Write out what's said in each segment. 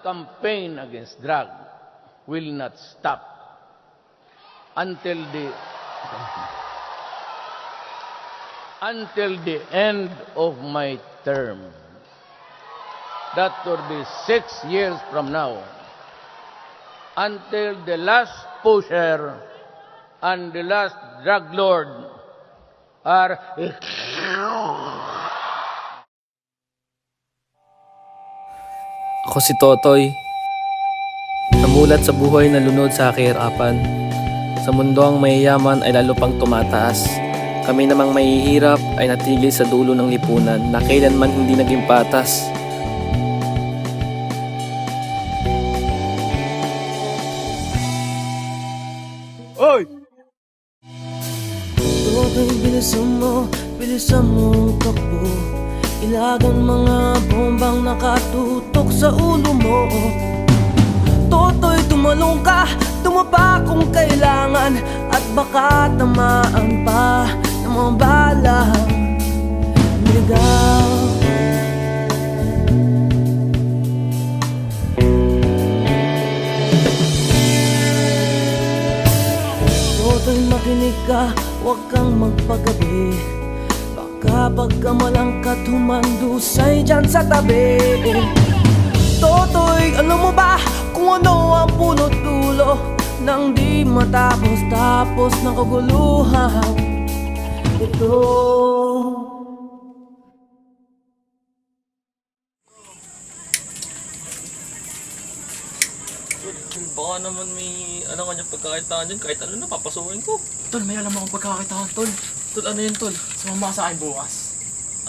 campaign against drug will not stop until the end of my term. That will be 6 years from now, until the last pusher and the last drug lord are Ako si Totoy, namulat sa buhay na lunod sa kahirapan. Sa mundo ang mayayaman ay lalo pang tumataas. Kami namang mahihirap ay natigil sa dulo ng lipunan na kailanman hindi naging patas. Oy! Totoy, bilisan mo takbo. Ilagan mga bombang nakatutok sa ulo mo. Totoy, tumalong ka, tumapa kung kailangan. At baka tamaan pa ng mga balang ligaw. Totoy, makinig ka, huwag kang magpagabi. Kapag kamalangkat humandusay dyan sa tabi. Totoy, alam mo ba kung ano ang punot dulo nang di matapos-tapos ng kaguluhan ito? Baka naman may ano kanyang pagkakaitaan dyan, kahit ano na papasukin ko. Tol, may alam akong pagkakakitaan, Tol. Tol, ano yun, Tol? Sumama ka sa akin bukas.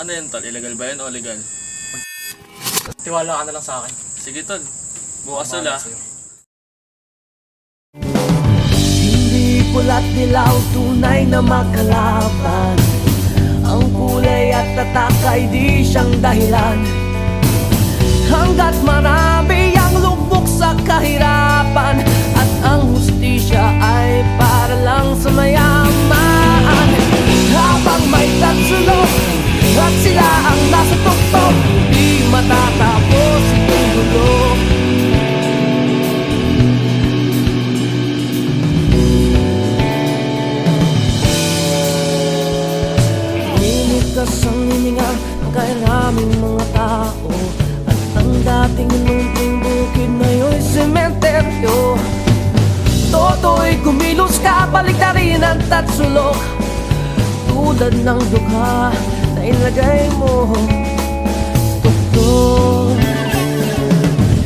Ano yun, Tol? Illegal ba yun o legal? Tiwala ka na lang sa akin. Sige, Tol. Bukas, Tol, ah. Hindi pula't dilaw, tunay na magkalaban. Ang kulay at tatak ay di siyang dahilan. Hanggat marami ang lubog sa kahirapan, at ang hustisya ay para lang sa mayaman. Habang may tatsulok at sila ang nasa tuktok, di matatapos itong gulo. Nilikas ang hininga ng kairaming mga tao, at ang dating munting bukid na yo'y sementeryo. Totoy, kumilos ka, balik na rin ang tatsulok, tulad ng dukha na ilagay mo sa tuktok.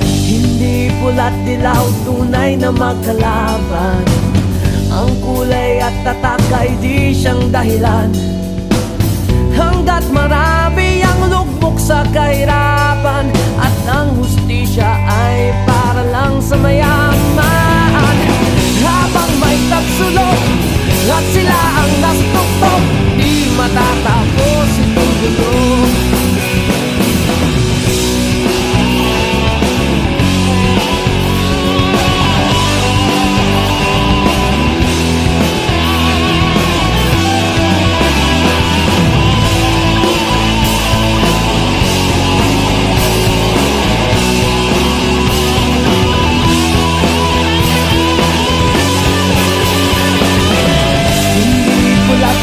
Hindi pula't dilaw, tunay na magkalaban. Ang kulay at tatak ay di siyang dahilan. Hanggat marami ang lugmok sa kahirapan, at ang hustisya ay para lang sa mayaman. Habang may tatsulok at sila ang nasa tuktok, di matatapos itong gulo.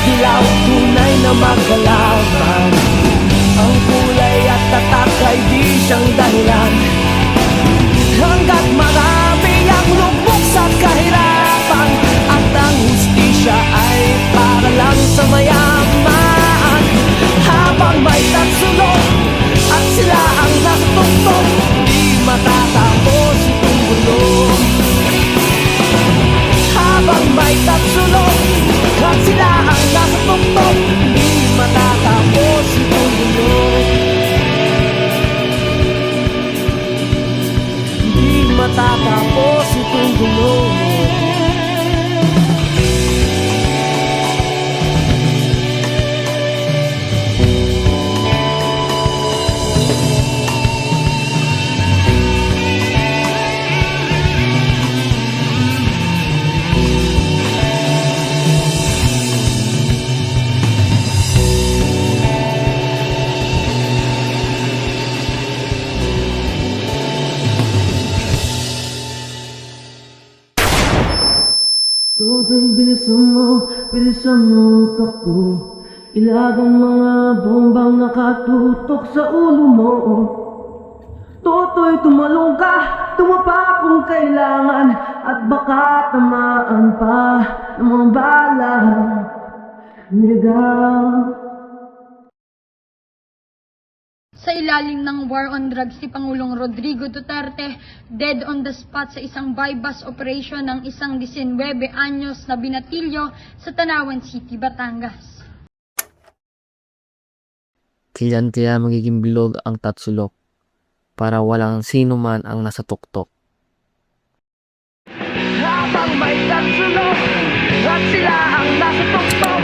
Dilaw, tunay na magkalaban. Ang kulay at tatak ay di siyang dahilan. Hanggat marami ang lubog sa kahirapan, at ang hustisya ay para lang sa mayaman. Habang may tatsulok at sila ang nasa tuktok, di matatapos itong gulo. Habang may tatsulok at sila ang nasa tuktok, di matatapos itong gulo. Di matatapos itong gulo. Pulis ang utak ko, ilagang mga bombang nakatutok sa ulo mo. Toto'y tumalong ka, tumapa kung kailangan, at baka tamaan pa ng mga bala. Niligaw. Sa ilalim ng war on drugs si Pangulong Rodrigo Duterte, dead on the spot sa isang bypass operation ng isang 19 anyos na binatilyo sa Tanawan City, Batangas. Kailan kaya magiging bilog ang Tatsulok para walang sino man ang nasa tuktok? Habang may tatsulok at sila ang nasa tuktok,